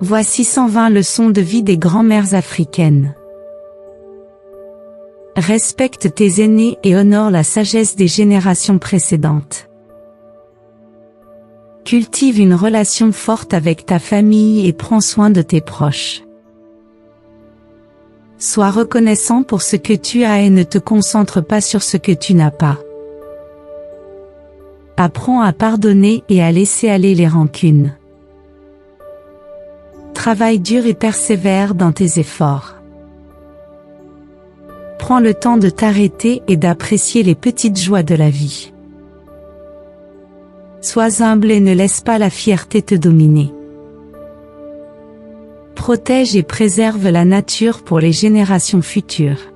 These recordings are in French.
Voici 120 leçons de vie des grand-mères africaines. Respecte tes aînés et honore la sagesse des générations précédentes. Cultive une relation forte avec ta famille et prends soin de tes proches. Sois reconnaissant pour ce que tu as et ne te concentre pas sur ce que tu n'as pas. Apprends à pardonner et à laisser aller les rancunes. Travaille dur et persévère dans tes efforts. Prends le temps de t'arrêter et d'apprécier les petites joies de la vie. Sois humble et ne laisse pas la fierté te dominer. Protège et préserve la nature pour les générations futures.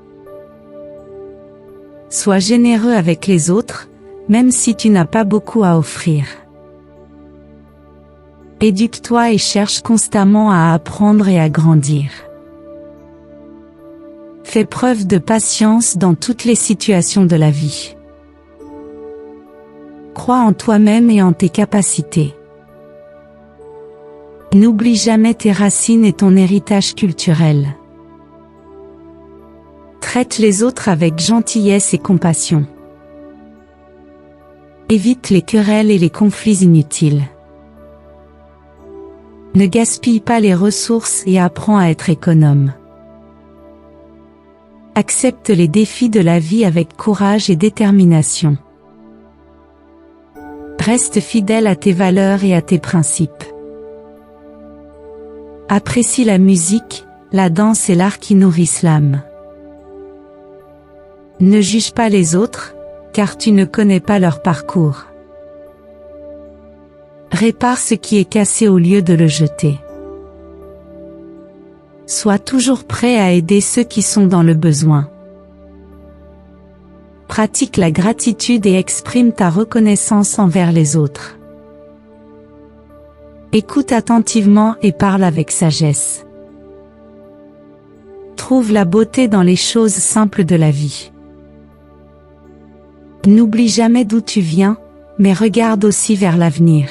Sois généreux avec les autres, même si tu n'as pas beaucoup à offrir. Éduque-toi et cherche constamment à apprendre et à grandir. Fais preuve de patience dans toutes les situations de la vie. Crois en toi-même et en tes capacités. N'oublie jamais tes racines et ton héritage culturel. Traite les autres avec gentillesse et compassion. Évite les querelles et les conflits inutiles. Ne gaspille pas les ressources et apprends à être économe. Accepte les défis de la vie avec courage et détermination. Reste fidèle à tes valeurs et à tes principes. Apprécie la musique, la danse et l'art qui nourrissent l'âme. Ne juge pas les autres, car tu ne connais pas leur parcours. Répare ce qui est cassé au lieu de le jeter. Sois toujours prêt à aider ceux qui sont dans le besoin. Pratique la gratitude et exprime ta reconnaissance envers les autres. Écoute attentivement et parle avec sagesse. Trouve la beauté dans les choses simples de la vie. N'oublie jamais d'où tu viens, mais regarde aussi vers l'avenir.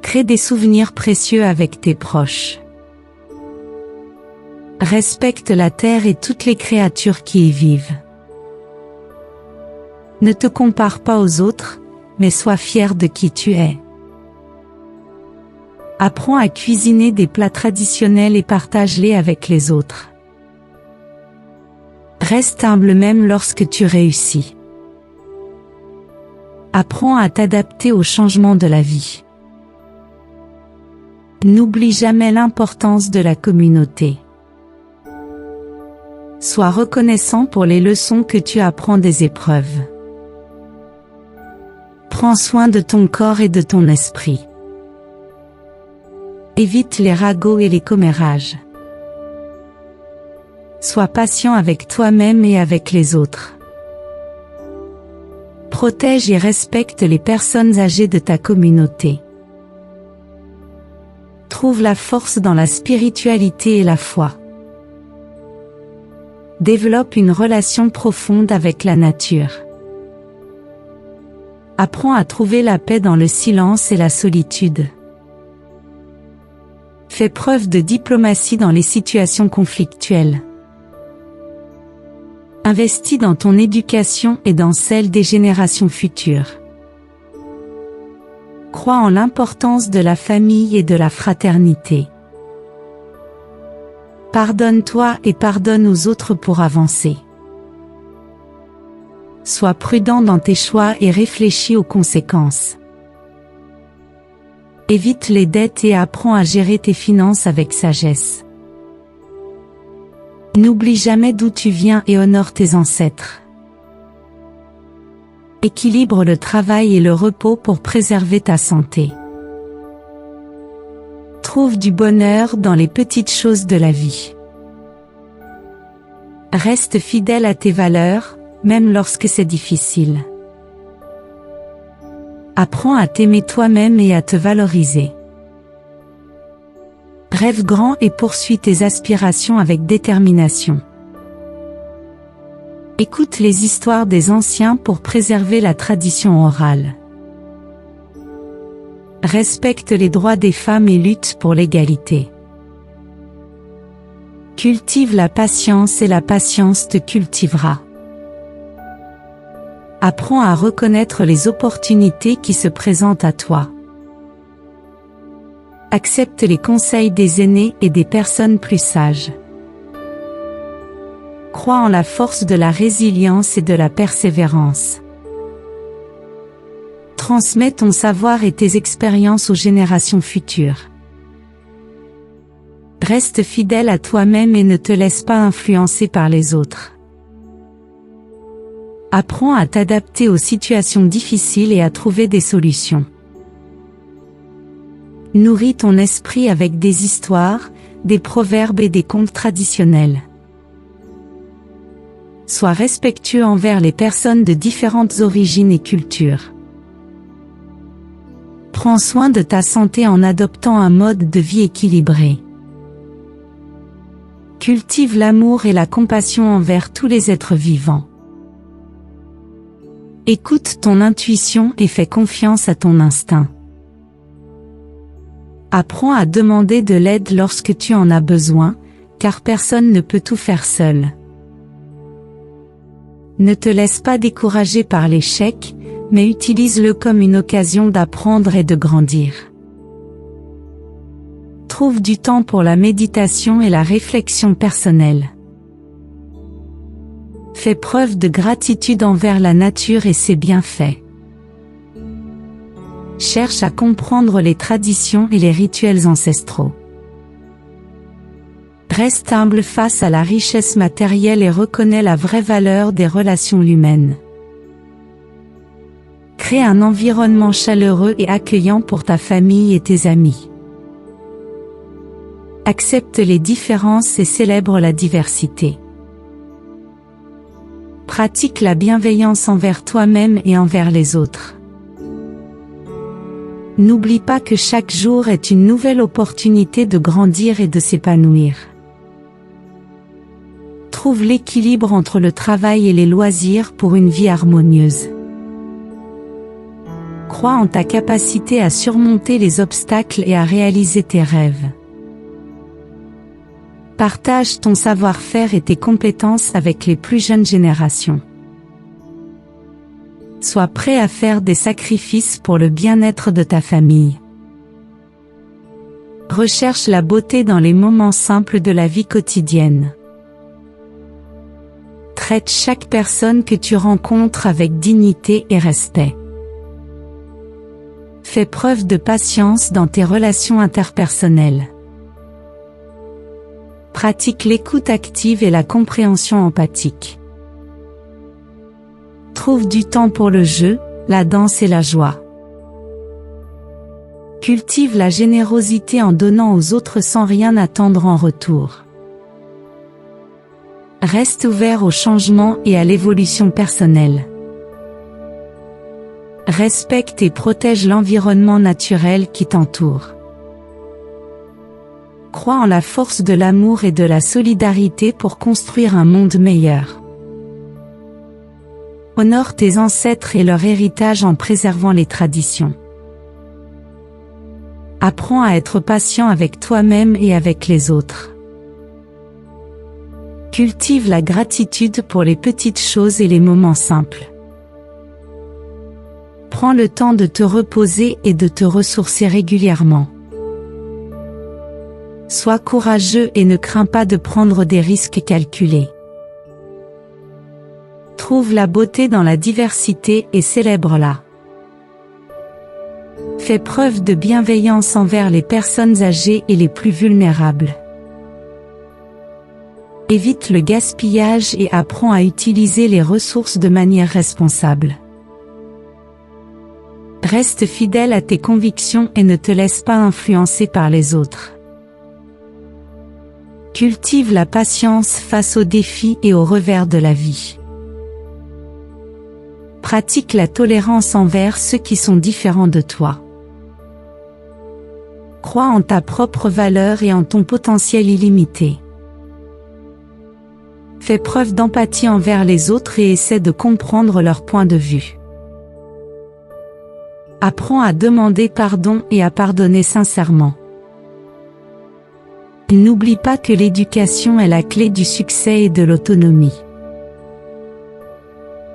Crée des souvenirs précieux avec tes proches. Respecte la terre et toutes les créatures qui y vivent. Ne te compare pas aux autres, mais sois fier de qui tu es. Apprends à cuisiner des plats traditionnels et partage-les avec les autres. Reste humble même lorsque tu réussis. Apprends à t'adapter aux changements de la vie. N'oublie jamais l'importance de la communauté. Sois reconnaissant pour les leçons que tu apprends des épreuves. Prends soin de ton corps et de ton esprit. Évite les ragots et les commérages. Sois patient avec toi-même et avec les autres. Protège et respecte les personnes âgées de ta communauté. Trouve la force dans la spiritualité et la foi. Développe une relation profonde avec la nature. Apprends à trouver la paix dans le silence et la solitude. Fais preuve de diplomatie dans les situations conflictuelles. Investis dans ton éducation et dans celle des générations futures. Crois en l'importance de la famille et de la fraternité. Pardonne-toi et pardonne aux autres pour avancer. Sois prudent dans tes choix et réfléchis aux conséquences. Évite les dettes et apprends à gérer tes finances avec sagesse. N'oublie jamais d'où tu viens et honore tes ancêtres. Équilibre le travail et le repos pour préserver ta santé. Trouve du bonheur dans les petites choses de la vie. Reste fidèle à tes valeurs, même lorsque c'est difficile. Apprends à t'aimer toi-même et à te valoriser. Rêve grand et poursuis tes aspirations avec détermination. Écoute les histoires des anciens pour préserver la tradition orale. Respecte les droits des femmes et lutte pour l'égalité. Cultive la patience et la patience te cultivera. Apprends à reconnaître les opportunités qui se présentent à toi. Accepte les conseils des aînés et des personnes plus sages. Crois en la force de la résilience et de la persévérance. Transmets ton savoir et tes expériences aux générations futures. Reste fidèle à toi-même et ne te laisse pas influencer par les autres. Apprends à t'adapter aux situations difficiles et à trouver des solutions. Nourris ton esprit avec des histoires, des proverbes et des contes traditionnels. Sois respectueux envers les personnes de différentes origines et cultures. Prends soin de ta santé en adoptant un mode de vie équilibré. Cultive l'amour et la compassion envers tous les êtres vivants. Écoute ton intuition et fais confiance à ton instinct. Apprends à demander de l'aide lorsque tu en as besoin, car personne ne peut tout faire seul. Ne te laisse pas décourager par l'échec, mais utilise-le comme une occasion d'apprendre et de grandir. Trouve du temps pour la méditation et la réflexion personnelle. Fais preuve de gratitude envers la nature et ses bienfaits. Cherche à comprendre les traditions et les rituels ancestraux. Reste humble face à la richesse matérielle et reconnais la vraie valeur des relations humaines. Crée un environnement chaleureux et accueillant pour ta famille et tes amis. Accepte les différences et célèbre la diversité. Pratique la bienveillance envers toi-même et envers les autres. N'oublie pas que chaque jour est une nouvelle opportunité de grandir et de s'épanouir. Trouve l'équilibre entre le travail et les loisirs pour une vie harmonieuse. Crois en ta capacité à surmonter les obstacles et à réaliser tes rêves. Partage ton savoir-faire et tes compétences avec les plus jeunes générations. Sois prêt à faire des sacrifices pour le bien-être de ta famille. Recherche la beauté dans les moments simples de la vie quotidienne. Traite chaque personne que tu rencontres avec dignité et respect. Fais preuve de patience dans tes relations interpersonnelles. Pratique l'écoute active et la compréhension empathique. Trouve du temps pour le jeu, la danse et la joie. Cultive la générosité en donnant aux autres sans rien attendre en retour. Reste ouvert au changement et à l'évolution personnelle. Respecte et protège l'environnement naturel qui t'entoure. Crois en la force de l'amour et de la solidarité pour construire un monde meilleur. Honore tes ancêtres et leur héritage en préservant les traditions. Apprends à être patient avec toi-même et avec les autres. Cultive la gratitude pour les petites choses et les moments simples. Prends le temps de te reposer et de te ressourcer régulièrement. Sois courageux et ne crains pas de prendre des risques calculés. Trouve la beauté dans la diversité et célèbre-la. Fais preuve de bienveillance envers les personnes âgées et les plus vulnérables. Évite le gaspillage et apprends à utiliser les ressources de manière responsable. Reste fidèle à tes convictions et ne te laisse pas influencer par les autres. Cultive la patience face aux défis et aux revers de la vie. Pratique la tolérance envers ceux qui sont différents de toi. Crois en ta propre valeur et en ton potentiel illimité. Fais preuve d'empathie envers les autres et essaie de comprendre leur point de vue. Apprends à demander pardon et à pardonner sincèrement. N'oublie pas que l'éducation est la clé du succès et de l'autonomie.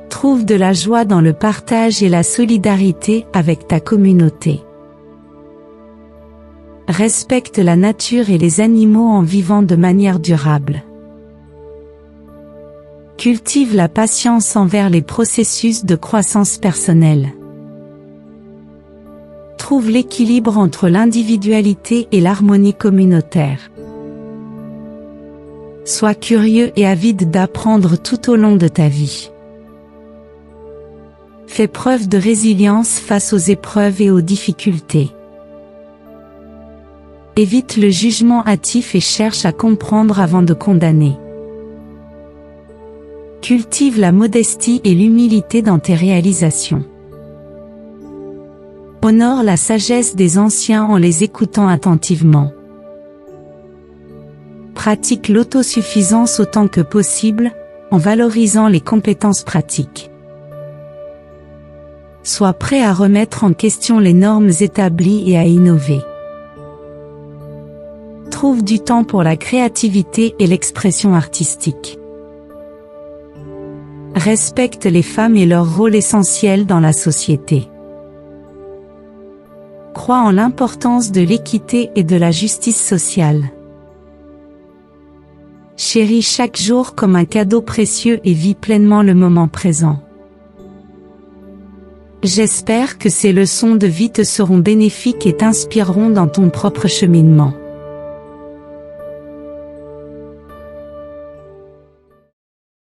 Trouve de la joie dans le partage et la solidarité avec ta communauté. Respecte la nature et les animaux en vivant de manière durable. Cultive la patience envers les processus de croissance personnelle. Trouve l'équilibre entre l'individualité et l'harmonie communautaire. Sois curieux et avide d'apprendre tout au long de ta vie. Fais preuve de résilience face aux épreuves et aux difficultés. Évite le jugement hâtif et cherche à comprendre avant de condamner. Cultive la modestie et l'humilité dans tes réalisations. Honore la sagesse des anciens en les écoutant attentivement. Pratique l'autosuffisance autant que possible, en valorisant les compétences pratiques. Sois prêt à remettre en question les normes établies et à innover. Trouve du temps pour la créativité et l'expression artistique. Respecte les femmes et leur rôle essentiel dans la société. Crois en l'importance de l'équité et de la justice sociale. Chéris chaque jour comme un cadeau précieux et vis pleinement le moment présent. J'espère que ces leçons de vie te seront bénéfiques et t'inspireront dans ton propre cheminement.